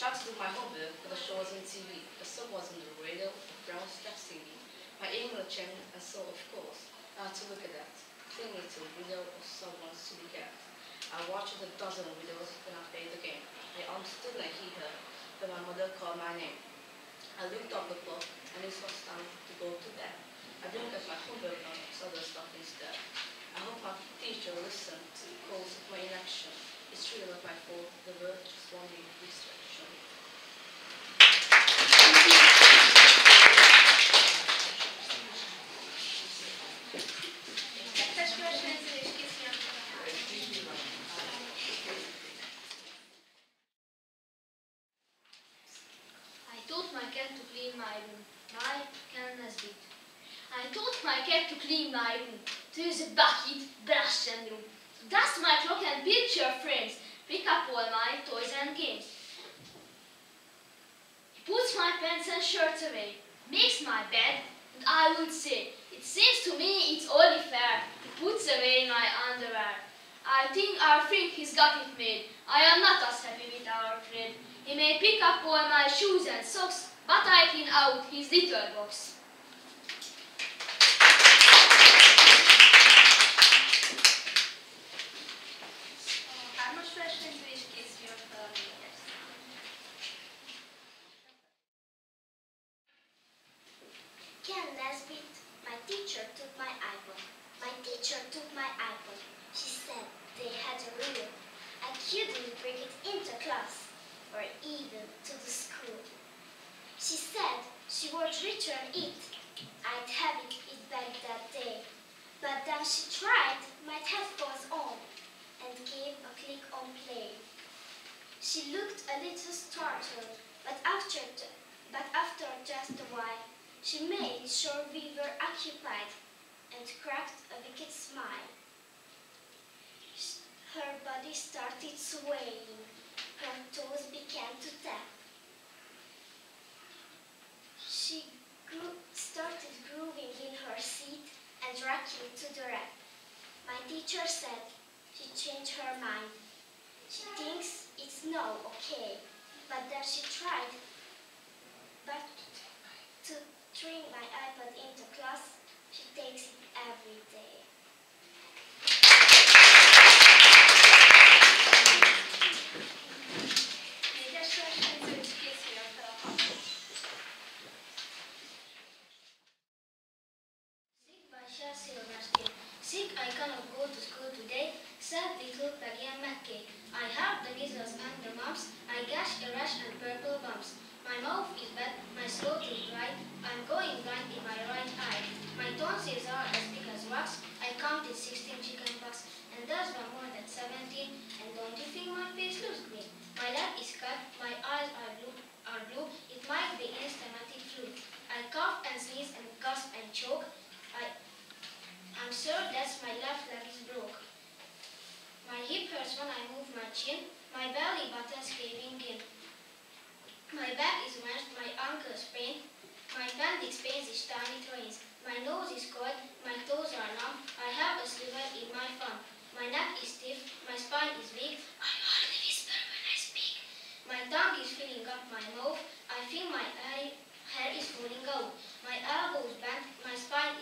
tried to do my homework, but the show was on TV, the sub was on the radio, the brown strap CD. My English and so of course, I had to look at that. Clinging to a video of someone's to be kept. I watched a dozen videos, then I played the game. I understood and I heard that my mother called my name. I looked up the clock and it was time to go to bed. I didn't get my homework done, so other stuff instead. I hope my teacher listened to the calls of my inaction. It's really not my fault, the world just won't be distraction. I taught my cat to clean my room. My canvas bit. I taught my cat to clean my room, to use a bucket, brush and broom, to dust my clock and picture frames, pick up all my toys and games. He puts my pants and shirts away, makes my bed, and I would say, it seems to me it's only fair. He puts away my underwear. I think he's got it made. I am not as happy with our friend. He may pick up all my shoes and socks, but I clean out his litter box. Last week, my teacher took my iPod. My teacher took my iPod. She said they had a rule. I couldn't bring it into class or even to the school. She said she would return it. I'd have it back that day. But then she tried my headphones on and gave a click on play. She looked a little startled, but after just a while, she made sure we were occupied and cracked a wicked smile. Her body started swaying. Her toes began to tap. She started grooving in her seat and rocking to the rap. My teacher said she changed her mind. She thinks it's no okay, but then she tried back to bring my iPod into class. She takes it every day. Sick, I cannot go to school today, said little Peggy and Mackay. I have the measles and the mumps, I gash a rash and purple bumps. My mouth is bad, my throat is dry, I'm going blind in my right eye. My tonsils are as big as rocks, I counted 16 chicken pox, and there's one more than 17, and don't you think my face looks green? My leg is cut, my eyes are blue, it might be asthmatic flu. I cough and sneeze and gasp and choke, I'm sure that's my left leg is broke. My hip hurts when I move my chin, my belly button's caving in. My back is wrenched, my ankles pain, my appendix pains each time it rains. My nose is cold, my toes are numb, I have a sliver in my thumb. My neck is stiff, my spine is weak, I hardly whisper when I speak. My tongue is filling up my mouth, I feel my hair is falling out. My elbows bent, my spine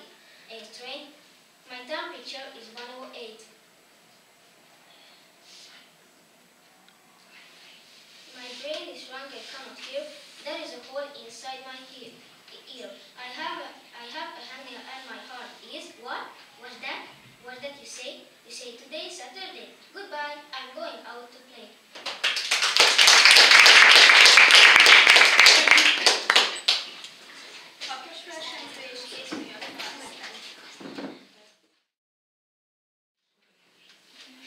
is strained, my temperature is 108. My brain is shrunk, I cannot hear. There is a hole inside my ear. I have a hangnail and my heart is. What? What's that? What's that you say? You say today is Saturday. Goodbye, I'm going out to play.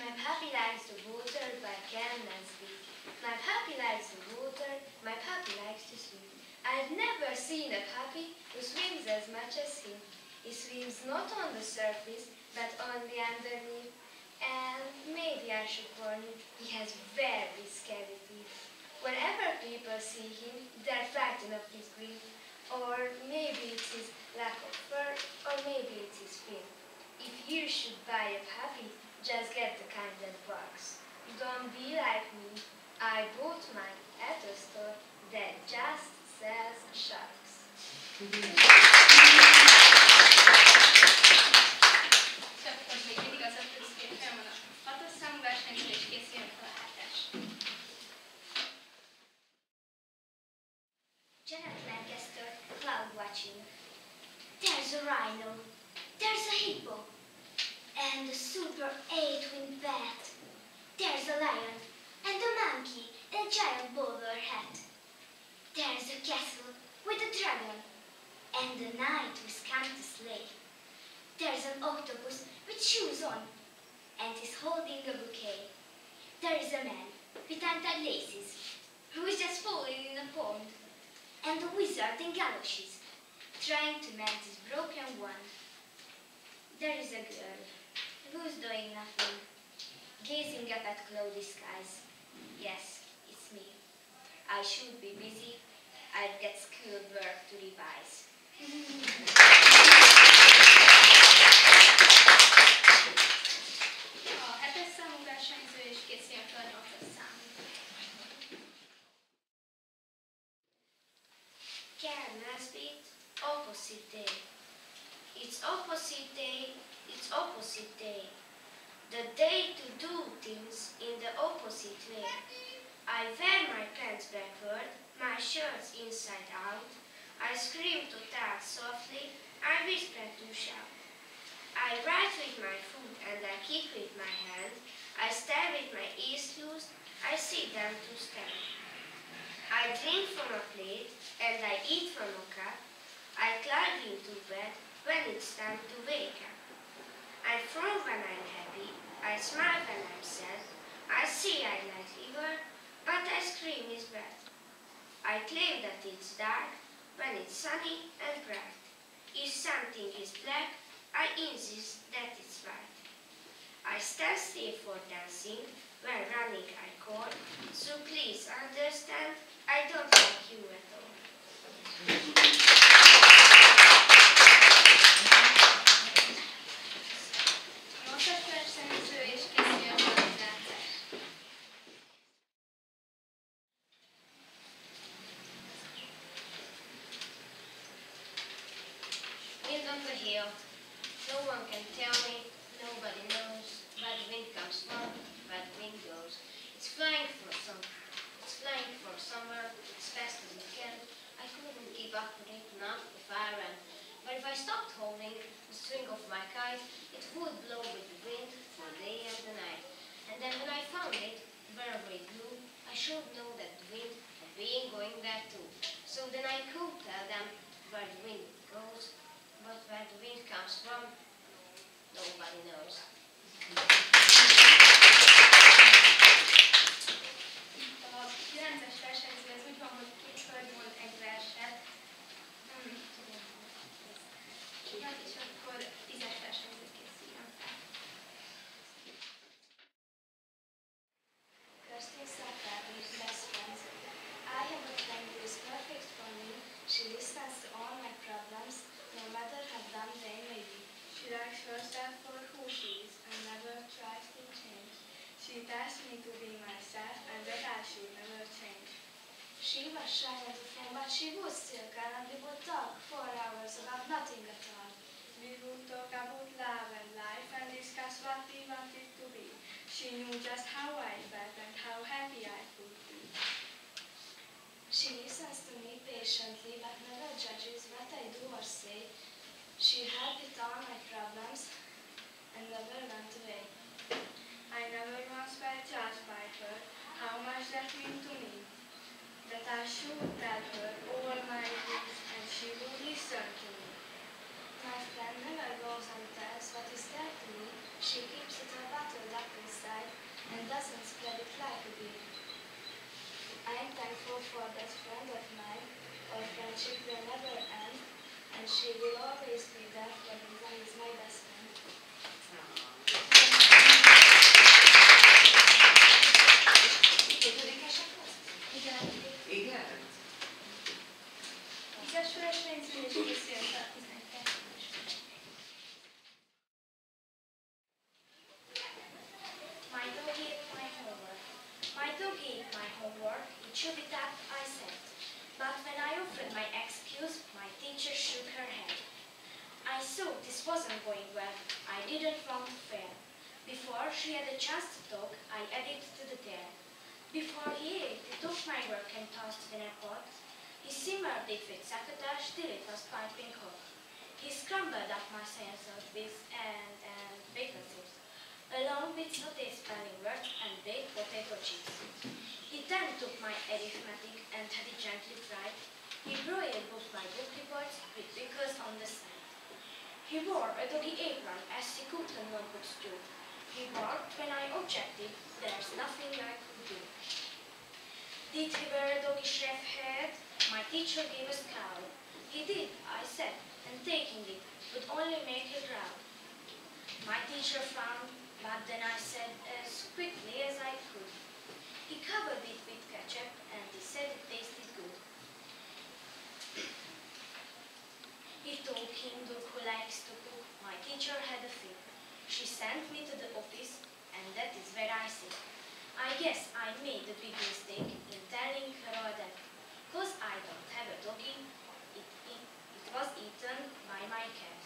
My puppy likes the water, but cannot speak. My puppy likes the water, my puppy likes to swim. I've never seen a puppy who swims as much as him. He swims not on the surface, but on the underneath. And maybe I should warn you, he has very scary teeth. Whenever people see him, they're frightened of his grief. Or maybe it's his lack of fur, or maybe it's his fin. If you should buy a puppy, just get the kind that barks. Don't be like me. I bought mine at a store that just sells sharks. És akkor még mindig az a közkép van a 6-os számú versenyző, és készüljön fel a 7-es. Janet Lancaster, cloud watching. There's a rhino, there's a hippo, and a super 8-winged bat. There's a lion, and a monkey, and a giant bowler hat. There's a castle with a dragon, and a knight with come to slay. There's an octopus with shoes on, and is holding a bouquet. There is a man with untied laces, who is just falling in a pond, and a wizard in galoshes, trying to mend his broken one. There is a girl who's doing nothing, gazing up at cloudy skies. Yes, it's me. I should be busy. I've got school work to revise. A 7-es számú versenyző, és készüljön fel a 8-as szám. Can must be opposite day. It's opposite day, it's opposite day. The day to do things in the opposite way. I wear my pants backward, my shirt's inside out. I scream to talk softly, I whisper to shout. I write with my foot and I kick with my hand. I stare with my ears closed, I sit down to stand. I drink from a plate and I eat from a cup. I climb into bed when it's time to wake up. I frown when I'm happy, I smile when I'm sad. I say I like liver, but I scream is bad. I claim that it's dark when it's sunny and bright. If something is black, I insist that it's white. I stand still for dancing, when running I call, so please understand, I don't like you at all. A 8-as versenyző, és készüljön fel a 9-es. Wind on the hill. No one can tell me, nobody knows where the wind comes from, where the wind goes. It's flying for somewhere as fast as it can. I couldn't keep up with it, not if I ran. But if I stopped holding the string of my kite, it would blow with the wind for the day and the night. And then when I found it, wherever it blew, I should know that the wind had been going there too. So then I could tell them where the wind goes, but where the wind comes from, nobody knows. A 9-es versenyző az úgy van, hogy két hölgy mond egy verset. És akkor 10-es versenyző készüljön fel. Kirsty Sackler is best friends. I have a friend who is perfect for me. She listens to all my problems, no matter how dumb they may be. She likes herself for who she is and never tries to change. She tells me to be myself and that I should never change. She was shy at the phone, but she would still come and we would talk for hours about nothing at all. We would talk about love and life and discuss what we wanted to be. She knew just how I felt and how happy I could be. She listens to me patiently, but never judges what I do or say. She helped with all my problems and never went away. I never once felt judged by her, how much that meant to me. That I should tell her all my dreams and she would listen to me. My friend never goes and tells what is there to me. She keeps it all bottled up inside and doesn't spread it like a bee. I am thankful for that friend of mine. Our friendship will never end, and she will always be there for me when he's my best friend. Igen? 10-es versenyző, és készüljön fel a 12-es. My dog ate my homework. My dog ate my It should be that, I said. But when I offered my excuse, my teacher shook her head. I saw this wasn't going well. I didn't want to fail. Before she had a chance to talk, I added to the tale. Before he ate, he took my work and tossed it in a pot. He simmered it with sacotage till it was piping hot. He scrambled up my sausage with and bacon chips, along with sauté spelling words and baked potato chips. He then took my arithmetic and had it gently fried. He broiled both my book reports with pickles on the side. He wore a doggy apron as he cooked the notebooks too. He barked when I objected. There's nothing I could do. Did he wear a doggy chef hat? My teacher gave a scowl. He did, I said, and taking it would only make it round. My teacher frowned, but then I said as quickly as I could. He covered it with ketchup and he said it tasted good. He told him who likes to cook. My teacher had a fit. She sent me to the office, and that is where I sit. I guess I made a big mistake in telling her all that, 'cause I don't have a doggy. It was eaten by my cat.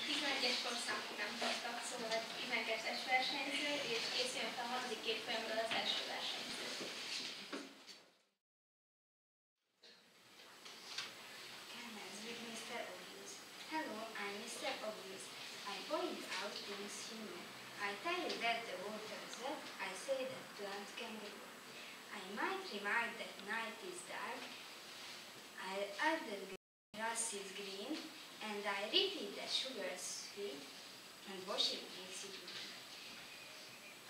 Tizenegyeskor számot nem hoztak, szóval egy 12-es versenyző, és készüljön fel a harmadik évfolyamról az első versenyző. With Mr. Obvious. Hello, I'm Mr. Obvious. I point out things you know. I tell you that the water is wet. I say that plant can grow. I might remark that night is dark. I'll add the grass is green, and I repeat that sugar is sweet, and washing makes it good.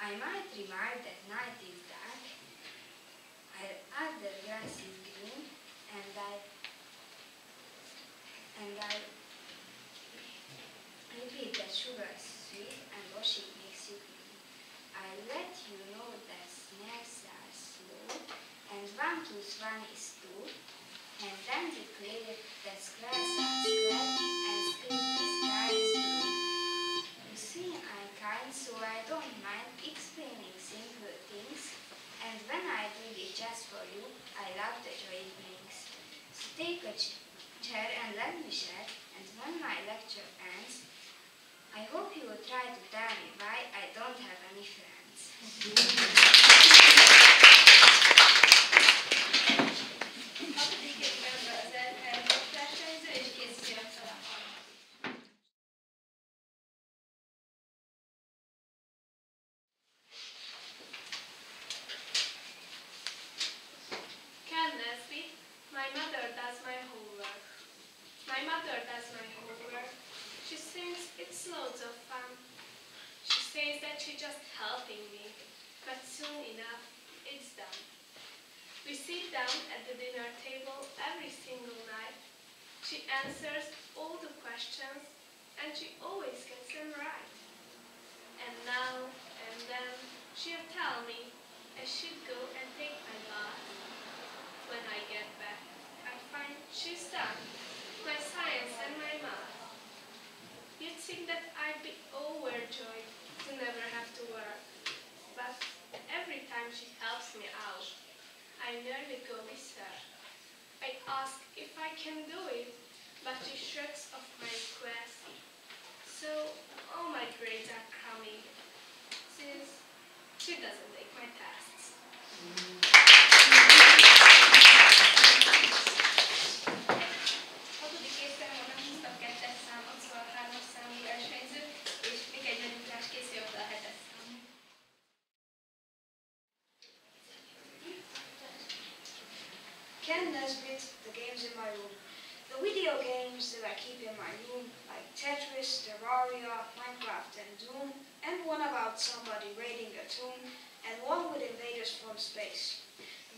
I might remark that night is dark. I'll add the grass is green, and I repeat that sugar is sweet and washing makes you clean. I let you know that snails are slow, and 1 plus 1 is 2, and then declare that squares are square, and split the sky is blue. You see, I'm kind, so I don't mind explaining simple things, and when I do it just for you, I love the joy it brings. So take a chair and let me share, and when my lecture ends, I hope you will try to tell me why I don't have any friends. Hatodik évfolyamról az első versenyző, és készüljön fel a harmadik. Ken Nesby, my mother does my homework. My mother does my homework. She thinks it's loads of fun. She says that she's just helping me, but soon enough, it's done. We sit down at the dinner table every single night. She answers all the questions, and she always gets them right. And now and then, she'll tell me I should go and take my bath. When I get back, I find she's done my science and my math. You'd think that I'd be overjoyed to never have to work, but every time she helps me out, I nearly go berserk. I ask if I can do it, but she shrugs off my request. So all my grades are crummy, since she doesn't take my tests. Hatodik évfolyamon nem húztak 2-es számot, szóval 3-as számú versenyző, és még egy nagyugrás készüljön fel a 7-es számú. Ken Nesbitt, the games in my room. The video games that I keep in my room, like Tetris, Terraria, Minecraft, and Doom, and one about somebody raiding a tomb, and one with invaders from space.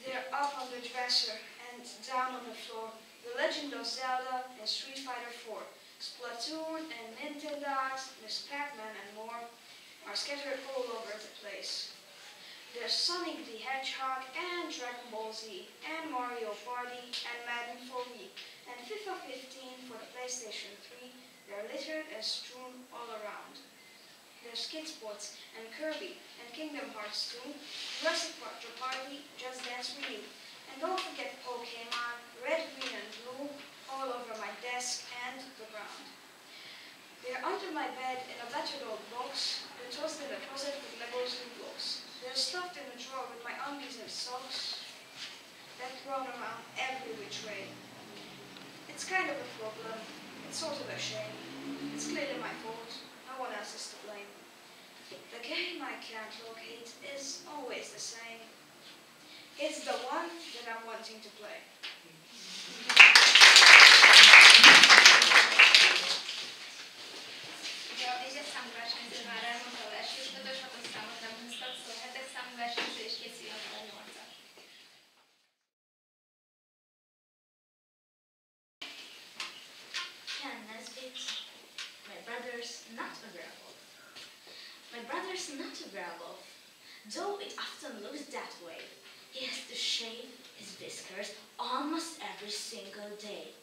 They're up on the dresser and down on the floor. The Legend of Zelda and Street Fighter 4, Splatoon and Nintendogs, Miss Pac-Man and more are scattered all over the place. There's Sonic the Hedgehog and Dragon Ball Z and Mario Party and Madden for Wii and FIFA 15 for the PlayStation 3. They're littered and strewn all around. There's Kid Sports and Kirby and Kingdom Hearts 2, Jurassic Party, Just Dance for You. And don't forget Pokemon, red, green and blue, all over my desk and the ground. They're under my bed in a battered old box. They're tossed in the closet with Legos and blocks. They're stuffed in the drawer with my undies and socks. They're thrown around every which way. It's kind of a problem. It's sort of a shame. It's clearly my fault. No one else is to blame. The game I can't locate is always the same. It's the one that I'm wanting to play. A négyes számú versenyző már elmondta, a első 5-ös 6-os számot nem húztak, szóval 7-es számú versenyző is készüljön fel a 8-as. My brother's not a werewolf. My brother's not a werewolf, though it often looks that way. He has to shave his whiskers almost every single day.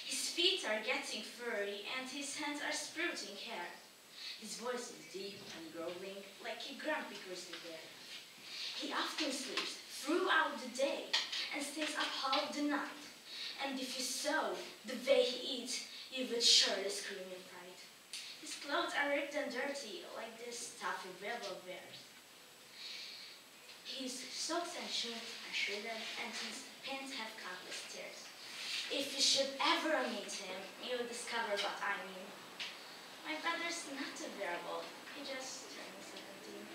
His feet are getting furry and his hands are sprouting hair. His voice is deep and growling like a grumpy grizzly bear. He often sleeps throughout the day and stays up half the night. And if you saw the way he eats, you would surely scream in fright. His clothes are ripped and dirty like the stuff a werewolf wears. His socks and shirts are shredded and his pants have countless tears. If you should ever meet him, you'll discover what I mean. My brother's not a werewolf, he just turned 17.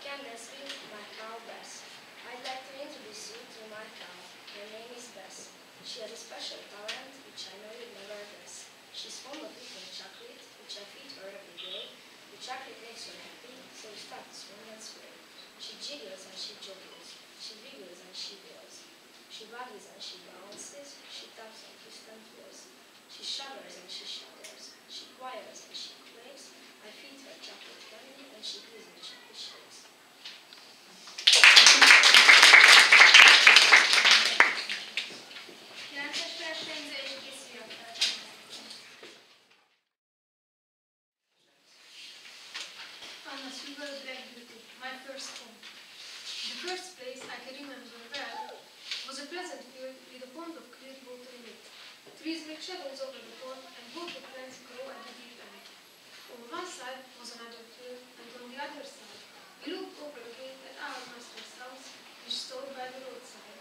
Candace with my cow Bess. I'd like to introduce you to my cow. Her name is Bess. She has a special talent which I know you'd never guess. She's fond of eating chocolate, which I feed her every day. The chocolate makes her happy, so we start to swing and sway. She jiggles and she juggles. She wiggles and she wails. She waggies and she bounces. She taps on twists and twirls. She shudders and she shudders. She choirs and she quakes. I feed her chocolate candy and she gives me chocolate shakes. 9-es versenyző és készüljön fel a 10-es. Anna's River Black Beauty, my first home. The first place I can remember well was a pleasant field with a pond of clear water in it. Trees make shadows over the pond and water plants grow at the deep end. On one side was another field and on the other side we looked over the gate at our master's house which stood by the roadside.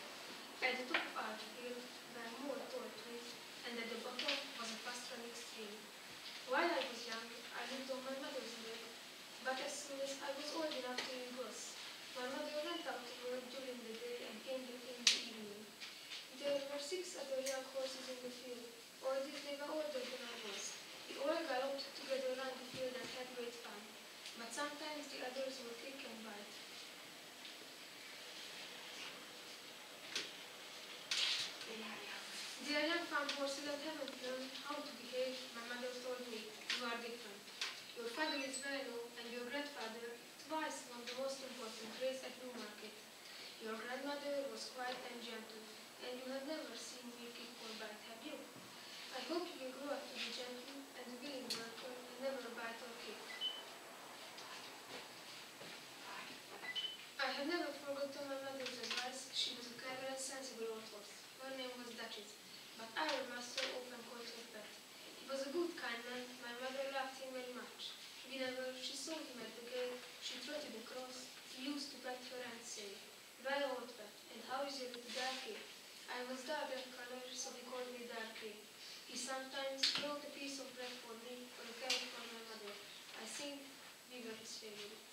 At the top of our field were more tall trees and at the bottom was a fast-running stream. While I was young, I lived on my mother's milk, but as soon as I was old enough to eat goose, my mother went out to work during the day and came back in the evening. There were 6 other young horses in the field, all these they were older than I was. We all galloped together around the field and had great fun, but sometimes the others would kick and bite. Dear young farm horses that haven't learned how to behave, my mother told me, you are different. Your father is very low and your grandfather twice won the most important race at Newmarket. Your grandmother was quiet and gentle, and you have never seen me kick or bite, have you? I hope you will grow up to be gentle and a willing worker and never bite or kick. I have never forgotten my mother's advice. She was a clever and sensible old horse. Her name was Duchess, but our master often called her Pet. He was a good, kind man. My mother loved him very much. Whenever she saw him at the gate, she trotted across. He used to pet her and say, "Well, old Pet, and how is your little Darky?" I was dark in color, so he called me Darky. He sometimes brought a piece of bread for me or a carrot for my mother. I think we were his favorites.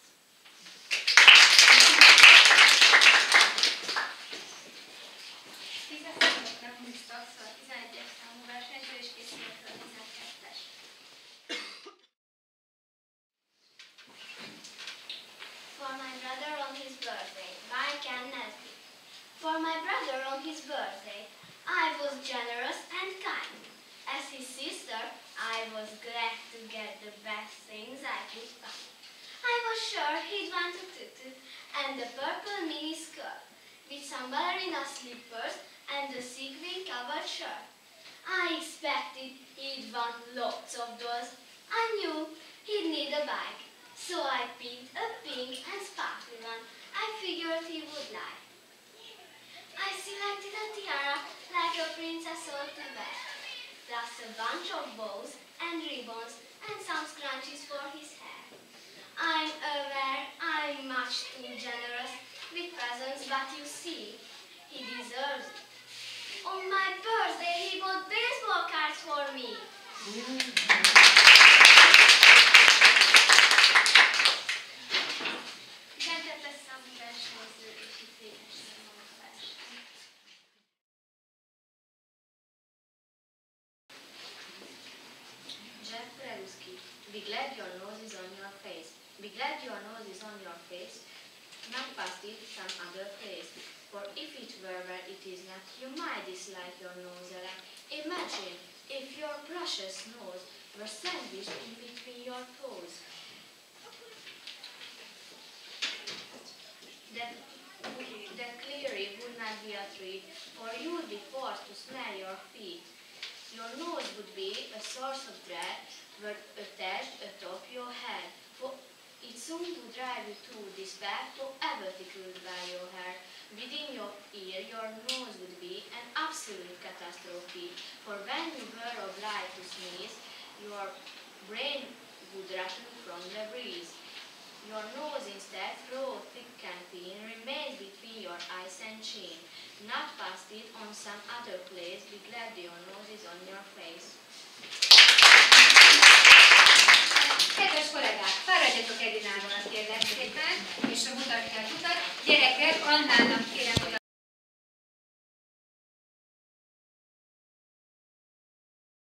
Nem húztak, szóval 11-es számú versenyző és készüljön fel a 12-es. For my brother on his birthday, by Ken Nesby. For my brother on his birthday, I was generous and kind. As his sister, I was glad to get the best things I could find. I was sure he'd want a tutu and a purple mini skirt with some ballerina slippers and a sequin covered shirt. I expected he'd want lots of those. I knew he'd need a bag, so I picked a pink and sparkly one I figured he would like. I selected a tiara like a princess ought to wear, plus a bunch of bows and ribbons and some scrunchies for his hair. I'm aware I'm much too generous with presents, but you see, he deserves it. On my birthday, he bought baseball cards for me. Kedves lesz számú versenyző, és itt véges számú verseny. Jeff Peruski, be glad your nose is on your face. Be glad your nose is on your face, not past it some other place. For if it were where it is not, you might dislike your nose a lot. Imagine if your precious nose were sandwiched in between your toes. That clearly would not be a treat, for you would be forced to smell your feet. Your nose would be a source of dread, were attached atop your head, for it soon would drive you to despair, to ever tickled by your hair. Within your ear, your nose would be an absolute catastrophe, for when you were obliged to sneeze, your brain would rattle from the breeze. Your nose instead, though thick and thin, remains between your eyes and chin. Not past it on some other place, be glad your nose is on your face. Kedves kollégák, fáradjatok egy irányvonalat kérlek szépen, és a mutatják utat. Gyerekek, Annának